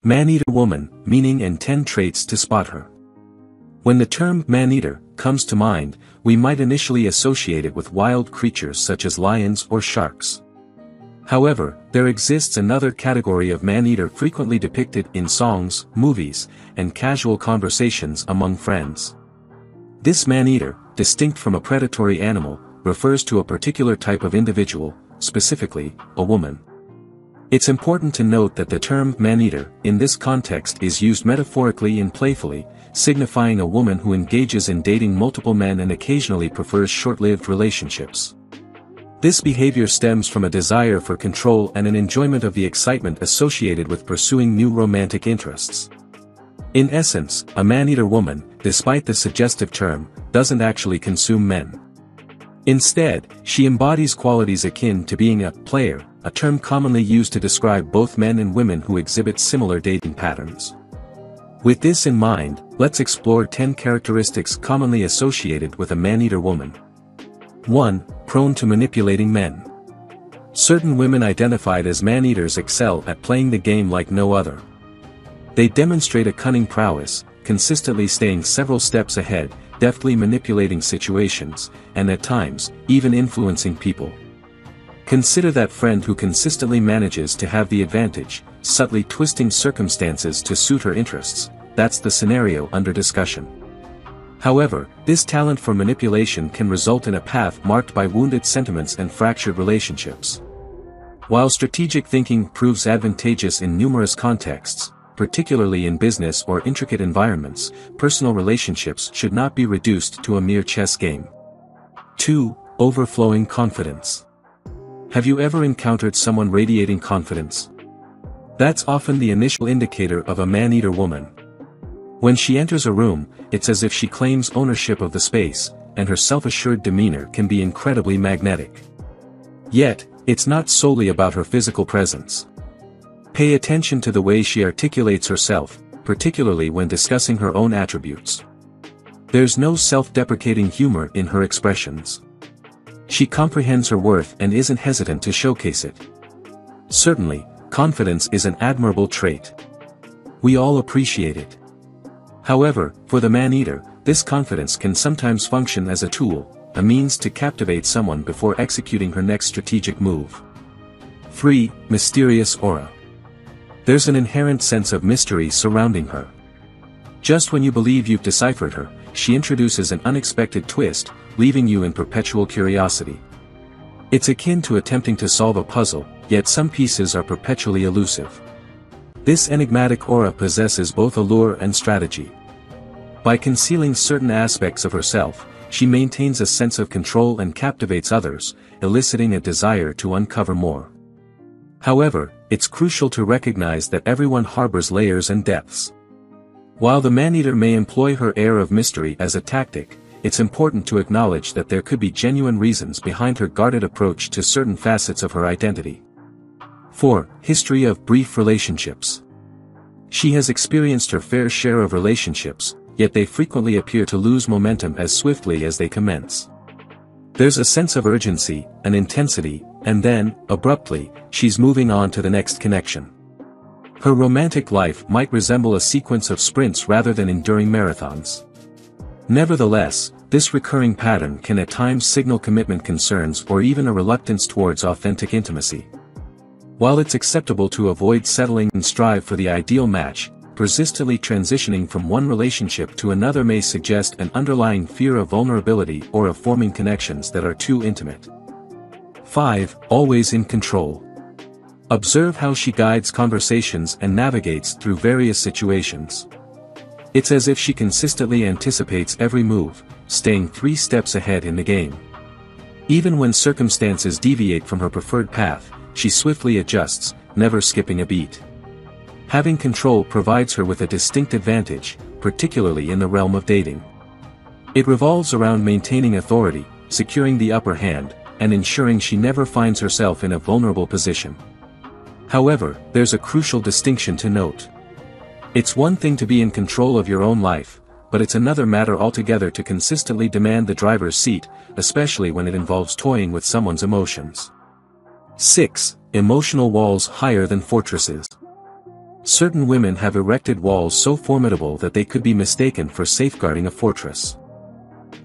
Maneater woman, meaning and 10 traits to spot her. When the term Maneater comes to mind, we might initially associate it with wild creatures such as lions or sharks. However, there exists another category of Maneater frequently depicted in songs, movies, and casual conversations among friends. This Maneater, distinct from a predatory animal, refers to a particular type of individual, specifically, a woman. It's important to note that the term Maneater, in this context, is used metaphorically and playfully, signifying a woman who engages in dating multiple men and occasionally prefers short-lived relationships. This behavior stems from a desire for control and an enjoyment of the excitement associated with pursuing new romantic interests. In essence, a Maneater woman, despite the suggestive term, doesn't actually consume men. Instead, she embodies qualities akin to being a player, a term commonly used to describe both men and women who exhibit similar dating patterns. With this in mind, let's explore 10 characteristics commonly associated with a Maneater woman. 1. Prone to manipulating men. Certain women identified as Maneaters excel at playing the game like no other. They demonstrate a cunning prowess, consistently staying several steps ahead, deftly manipulating situations, and at times, even influencing people. Consider that friend who consistently manages to have the advantage, subtly twisting circumstances to suit her interests. That's the scenario under discussion. However, this talent for manipulation can result in a path marked by wounded sentiments and fractured relationships. While strategic thinking proves advantageous in numerous contexts, particularly in business or intricate environments, personal relationships should not be reduced to a mere chess game. 2. Overflowing confidence. Have you ever encountered someone radiating confidence? That's often the initial indicator of a Maneater woman. When she enters a room, it's as if she claims ownership of the space, and her self-assured demeanor can be incredibly magnetic. Yet, it's not solely about her physical presence. Pay attention to the way she articulates herself, particularly when discussing her own attributes. There's no self-deprecating humor in her expressions. She comprehends her worth and isn't hesitant to showcase it. Certainly, confidence is an admirable trait. We all appreciate it. However, for the Maneater, this confidence can sometimes function as a tool, a means to captivate someone before executing her next strategic move. 3. Mysterious aura. There's an inherent sense of mystery surrounding her. Just when you believe you've deciphered her, she introduces an unexpected twist, leaving you in perpetual curiosity. It's akin to attempting to solve a puzzle, yet some pieces are perpetually elusive. This enigmatic aura possesses both allure and strategy. By concealing certain aspects of herself, she maintains a sense of control and captivates others, eliciting a desire to uncover more. However, it's crucial to recognize that everyone harbors layers and depths. While the Maneater may employ her air of mystery as a tactic, it's important to acknowledge that there could be genuine reasons behind her guarded approach to certain facets of her identity. 4. History of brief relationships. She has experienced her fair share of relationships, yet they frequently appear to lose momentum as swiftly as they commence. There's a sense of urgency, an intensity, and then, abruptly, she's moving on to the next connection. Her romantic life might resemble a sequence of sprints rather than enduring marathons. Nevertheless, this recurring pattern can at times signal commitment concerns or even a reluctance towards authentic intimacy. While it's acceptable to avoid settling and strive for the ideal match, persistently transitioning from one relationship to another may suggest an underlying fear of vulnerability or of forming connections that are too intimate. 5. Always in control. Observe how she guides conversations and navigates through various situations. It's as if she consistently anticipates every move, staying 3 steps ahead in the game. Even when circumstances deviate from her preferred path, she swiftly adjusts, never skipping a beat. Having control provides her with a distinct advantage, particularly in the realm of dating. It revolves around maintaining authority, securing the upper hand, and ensuring she never finds herself in a vulnerable position. However, there's a crucial distinction to note. It's one thing to be in control of your own life, but it's another matter altogether to consistently demand the driver's seat, especially when it involves toying with someone's emotions. 6. Emotional walls higher than fortresses. Certain women have erected walls so formidable that they could be mistaken for safeguarding a fortress.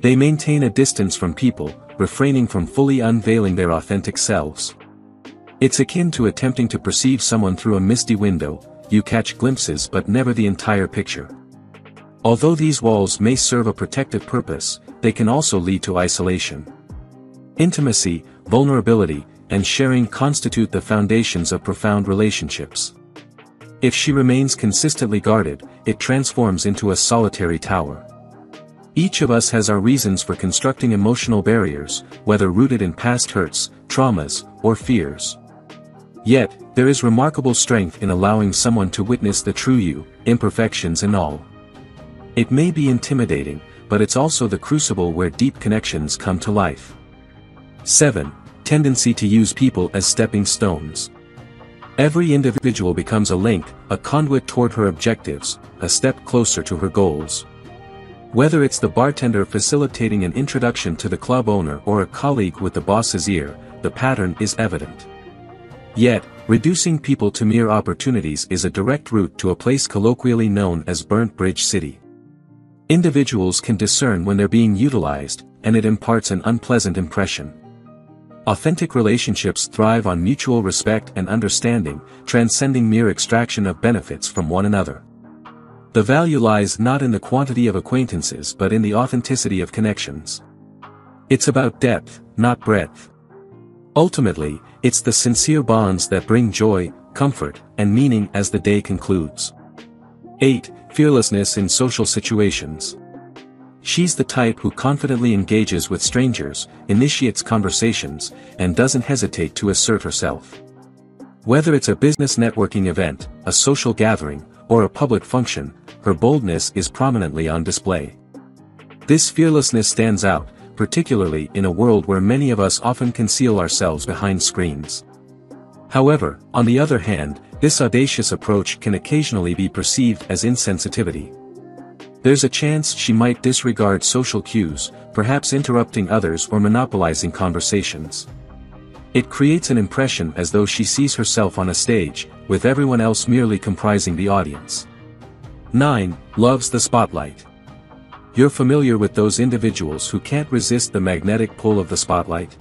They maintain a distance from people, refraining from fully unveiling their authentic selves. It's akin to attempting to perceive someone through a misty window. You catch glimpses but never the entire picture. Although these walls may serve a protective purpose, they can also lead to isolation. Intimacy, vulnerability, and sharing constitute the foundations of profound relationships. If she remains consistently guarded, it transforms into a solitary tower. Each of us has our reasons for constructing emotional barriers, whether rooted in past hurts, traumas, or fears. Yet, there is remarkable strength in allowing someone to witness the true you, imperfections and all. It may be intimidating, but it's also the crucible where deep connections come to life. 7. Tendency to use people as stepping stones. Every individual becomes a link, a conduit toward her objectives, a step closer to her goals. Whether it's the bartender facilitating an introduction to the club owner or a colleague with the boss's ear, the pattern is evident. Yet, reducing people to mere opportunities is a direct route to a place colloquially known as Burnt Bridge City. Individuals can discern when they're being utilized, and it imparts an unpleasant impression. Authentic relationships thrive on mutual respect and understanding, transcending mere extraction of benefits from one another. The value lies not in the quantity of acquaintances but in the authenticity of connections. It's about depth, not breadth. Ultimately, it's the sincere bonds that bring joy, comfort, and meaning as the day concludes. 8. Fearlessness in social situations. She's the type who confidently engages with strangers, initiates conversations, and doesn't hesitate to assert herself. Whether it's a business networking event, a social gathering, or a public function, her boldness is prominently on display. This fearlessness stands out, particularly in a world where many of us often conceal ourselves behind screens. However, on the other hand, this audacious approach can occasionally be perceived as insensitivity. There's a chance she might disregard social cues, perhaps interrupting others or monopolizing conversations. It creates an impression as though she sees herself on a stage, with everyone else merely comprising the audience. 9. Loves the spotlight. You're familiar with those individuals who can't resist the magnetic pull of the spotlight?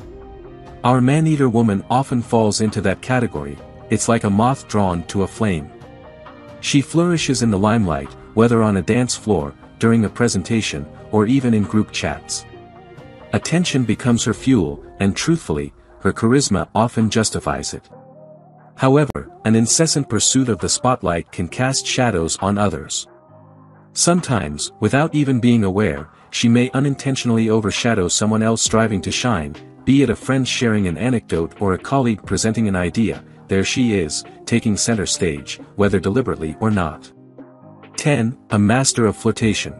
Our Maneater woman often falls into that category. It's like a moth drawn to a flame. She flourishes in the limelight, whether on a dance floor, during a presentation, or even in group chats. Attention becomes her fuel, and truthfully, her charisma often justifies it. However, an incessant pursuit of the spotlight can cast shadows on others. Sometimes, without even being aware, she may unintentionally overshadow someone else striving to shine, be it a friend sharing an anecdote or a colleague presenting an idea. There she is, taking center stage, whether deliberately or not. 10. A master of flirtation.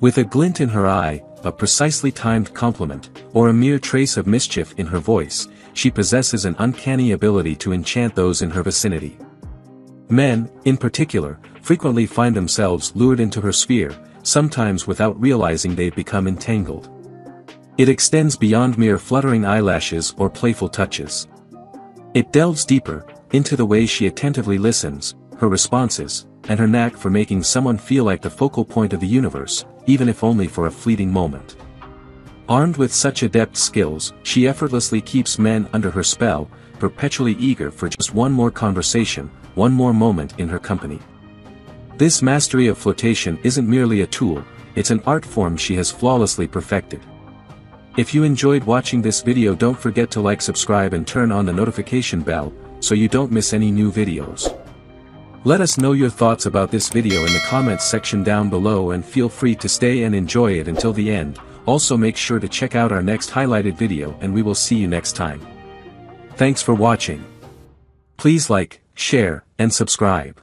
With a glint in her eye, a precisely timed compliment, or a mere trace of mischief in her voice, she possesses an uncanny ability to enchant those in her vicinity. Men, in particular, frequently find themselves lured into her sphere, sometimes without realizing they've become entangled. It extends beyond mere fluttering eyelashes or playful touches. It delves deeper, into the way she attentively listens, her responses, and her knack for making someone feel like the focal point of the universe, even if only for a fleeting moment. Armed with such adept skills, she effortlessly keeps men under her spell, perpetually eager for just one more conversation, one more moment in her company. This mastery of flirtation isn't merely a tool, it's an art form she has flawlessly perfected. If you enjoyed watching this video, don't forget to like, subscribe and turn on the notification bell, so you don't miss any new videos. Let us know your thoughts about this video in the comments section down below, and feel free to stay and enjoy it until the end. Also make sure to check out our next highlighted video, and we will see you next time. Thanks for watching. Please like, share, and subscribe.